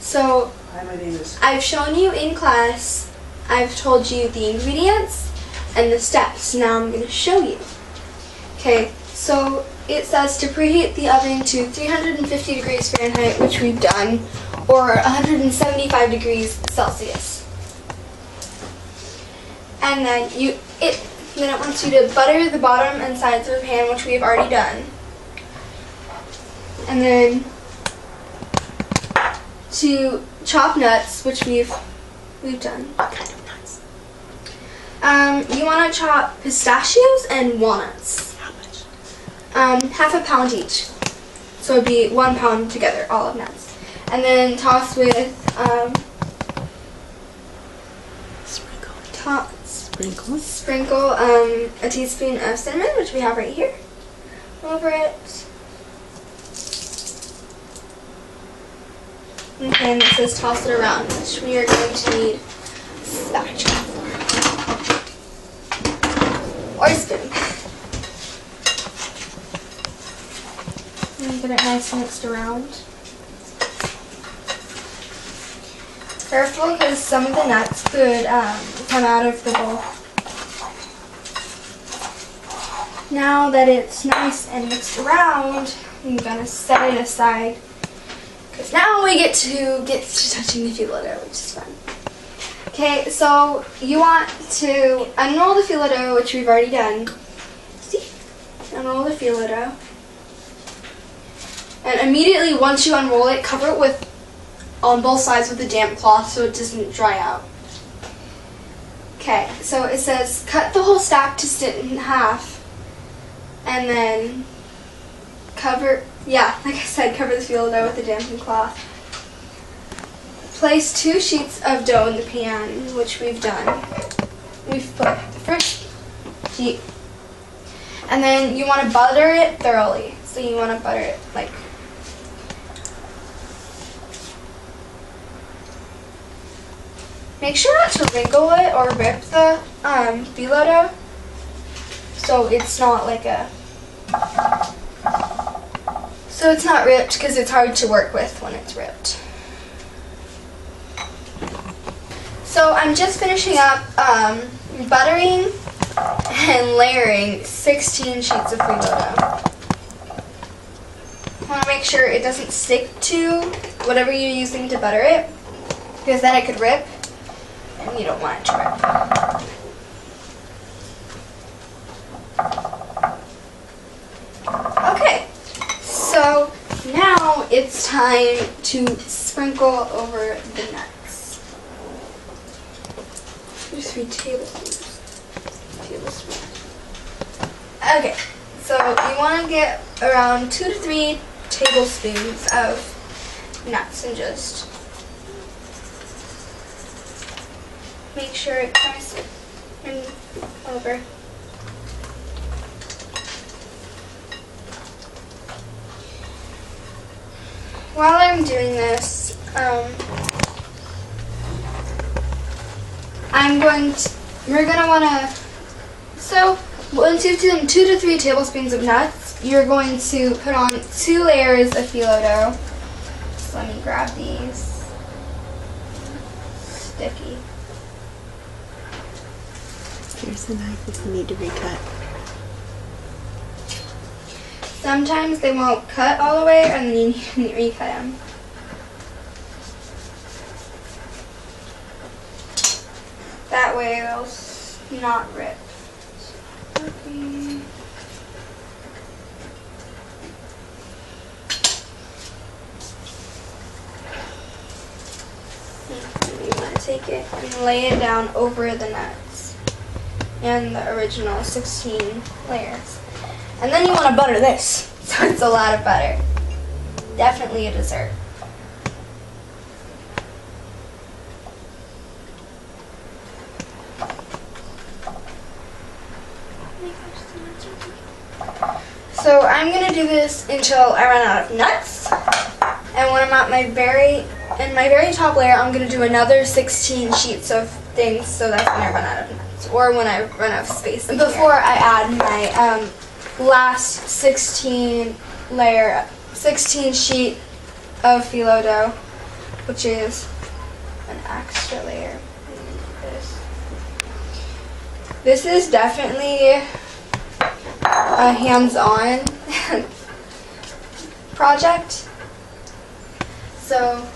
So Hi, my name is. I've shown you in class, I've told you the ingredients and the steps. Now I'm going to show you. Okay, so it says to preheat the oven to 350 degrees Fahrenheit, which we've done, or 175 degrees Celsius. And then it wants you to butter the bottom and sides of the pan, which we've already done. And then to chop nuts, which we've done. What kind of nuts? You want to chop pistachios and walnuts. How much? Half a pound each. So it'd be 1 pound together, all of nuts. And then toss with sprinkle a teaspoon of cinnamon, which we have right here, over it. Okay, and it says toss it around, which we are going to need a spatula or a spoon. And get it nice and mixed around. Careful, because some of the nuts could come out of the bowl. Now that it's nice and mixed around, I'm going to set it aside. Because now we get to touching the filo dough, which is fun. Okay, so you want to unroll the filo dough, which we've already done. See? Unroll the filo dough. And immediately once you unroll it, cover it on both sides with a damp cloth so it doesn't dry out. Okay, so it says cut the whole stack to sit in half. And then cover the filo dough with a dampened cloth. Place 2 sheets of dough in the pan, which we've done. We've put the first sheet. And then you want to butter it thoroughly. So you want to butter it like. Make sure not to wrinkle it or rip the filo dough. So it's not like a. So it's not ripped because it's hard to work with when it's ripped. So I'm just finishing up buttering and layering 16 sheets of filo dough. I want to make sure it doesn't stick to whatever you're using to butter it, because then it could rip and you don't want it to rip. Okay. So now it's time to sprinkle over the nuts. 3 tablespoons. Okay, so you want to get around 2 to 3 tablespoons of nuts and just make sure it comes over. While I'm doing this, so once you've done 2 to 3 tablespoons of nuts, you're going to put on 2 layers of filo dough. So let me grab these. Sticky. Here's the knife if you need to recut. Sometimes they won't cut all the way, and then you need to recut them. That way they'll not rip. Okay. You want to take it and lay it down over the nuts and the original 16 layers. And then you want to butter this, so it's a lot of butter. Definitely a dessert. So I'm going to do this until I run out of nuts. And when I'm at my very top layer, I'm going to do another 16 sheets of things, so that's when I run out of nuts, or when I run out of space. Before I add my last 16 sheet of phyllo dough, which is an extra layer. This is definitely a hands-on project. So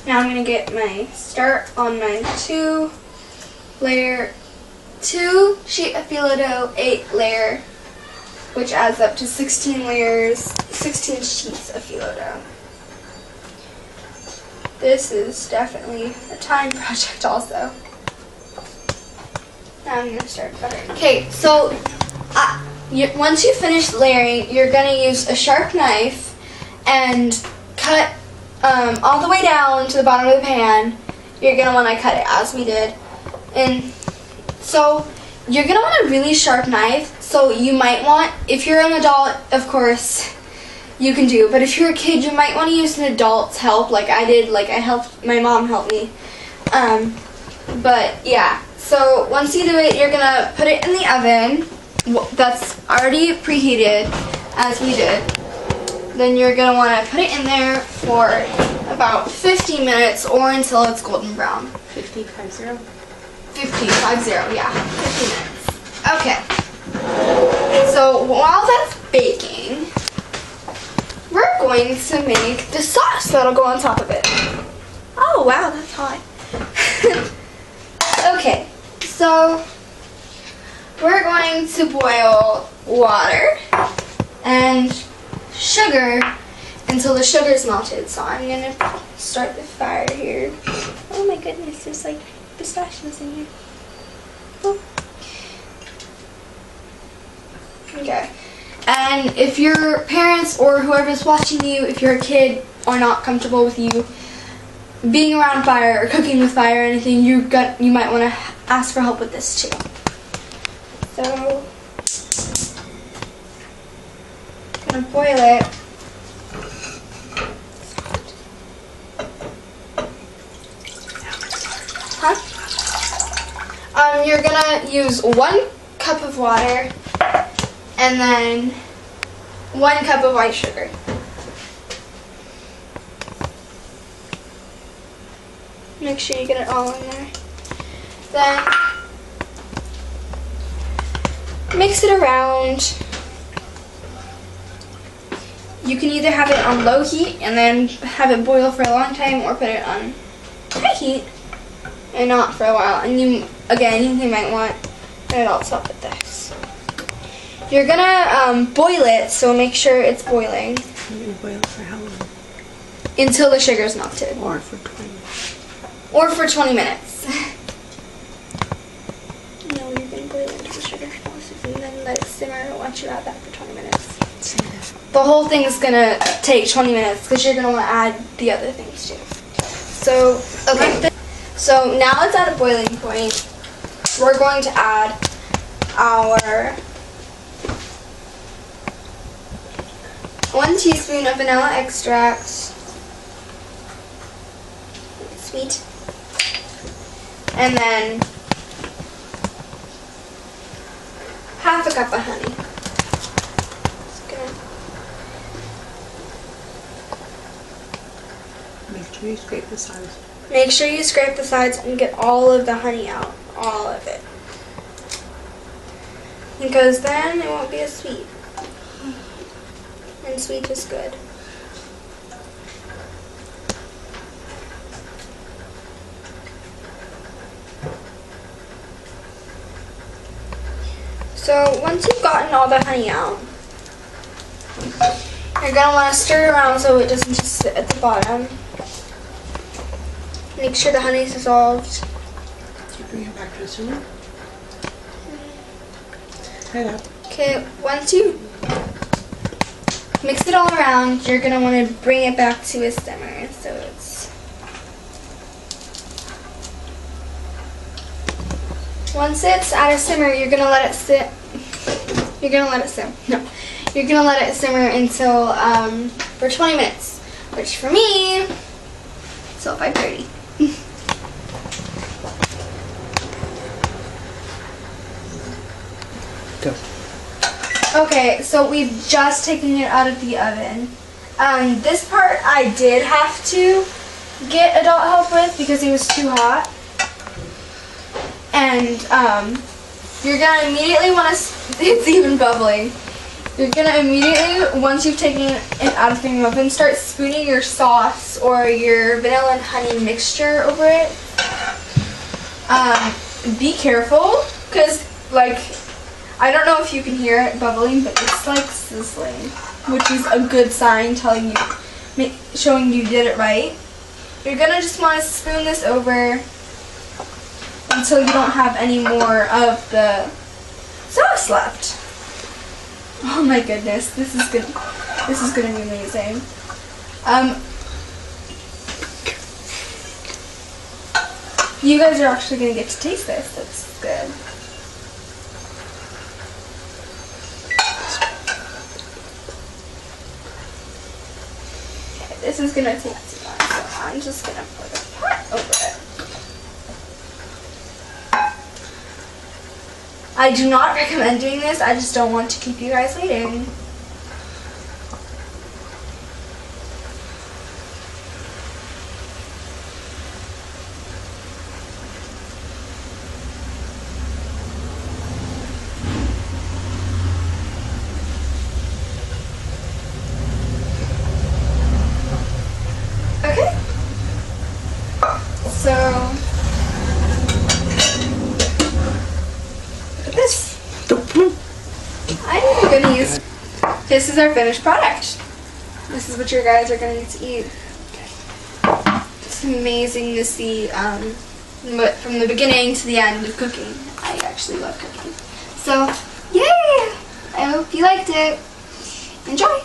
now I'm gonna get my start on my 2 sheet of phyllo dough, 8 layer, which adds up to 16 layers, 16 sheets of phyllo dough. This is definitely a time project also. Now I'm gonna start buttering. Okay, so once you finish layering, you're gonna use a sharp knife and cut all the way down to the bottom of the pan. You're gonna want to cut it as we did, and so you're gonna want a really sharp knife. So you might want, if you're an adult, of course you can do, but if you're a kid, you might want to use an adult's help, like I did. Like my mom helped me. But yeah. So once you do it, you're gonna put it in the oven that's already preheated, as we did. Then you're gonna want to put it in there for about 15 minutes or until it's golden brown. 50, 50? 50, yeah, 50 minutes. Okay. So while that's baking, we're going to make the sauce that'll go on top of it. Oh wow, that's hot. Okay. So we're going to boil water and sugar until the sugar's melted. So I'm going to start the fire here. Oh my goodness, there's like pistachios in here. Oh. Okay. And if your parents or whoever's watching you, if you're a kid, are not comfortable with you being around fire or cooking with fire or anything, you might want to ask for help with this too. So I'm gonna boil it. Huh? You're gonna use 1 cup of water and then 1 cup of white sugar. Make sure you get it all in there. Then mix it around. You can either have it on low heat and then have it boil for a long time, or put it on high heat and not for a while. And you might want an adult's help with this. You're gonna boil it, so make sure it's boiling. You're gonna boil it for how long? Until the sugar's melted. Or for 20 minutes. Or for 20 minutes. No, you're gonna boil it until the sugar melts and then let it simmer once you add that for 20 minutes. The whole thing's gonna take 20 minutes because you're gonna want to add the other things too. So, okay. So now it's at a boiling point. We're going to add our 1 teaspoon of vanilla extract. Sweet. And then half a cup of honey. Make sure you scrape the sides. Make sure you scrape the sides and get all of the honey out. All of it. Because then it won't be as sweet. And sweet is good. So once you've gotten all the honey out, you're going to want to stir it around so it doesn't just sit at the bottom. Make sure the honey's dissolved. Did you bring it back to the simmer? Try that. Okay, once you mix it all around, you're going to want to bring it back to a simmer. So it's... Once it's at a simmer, you're going to let it sit. You're going to let it simmer. No. You're going to let it simmer until, for 20 minutes. Which for me, till 5:30. Go. Okay, so we've just taken it out of the oven. This part I did have to get adult help with because it was too hot. And you're gonna immediately want to, it's even bubbling. You're gonna immediately, once you've taken it out of the oven, start spooning your sauce or your vanilla and honey mixture over it. Be careful, because like, I don't know if you can hear it bubbling, but it's like sizzling, which is a good sign telling you, showing you did it right. You're gonna just want to spoon this over until you don't have any more of the sauce left. Oh my goodness, this is gonna be amazing. You guys are actually gonna get to taste this. That's good. Okay, this is gonna take too long, so I'm just gonna put a pot over it. I do not recommend doing this. I just don't want to keep you guys waiting. Okay. So this. I'm gonna use, this is our finished product. This is what your guys are gonna get to eat. It's amazing to see from the beginning to the end of cooking. I actually love cooking. So, yay! I hope you liked it. Enjoy!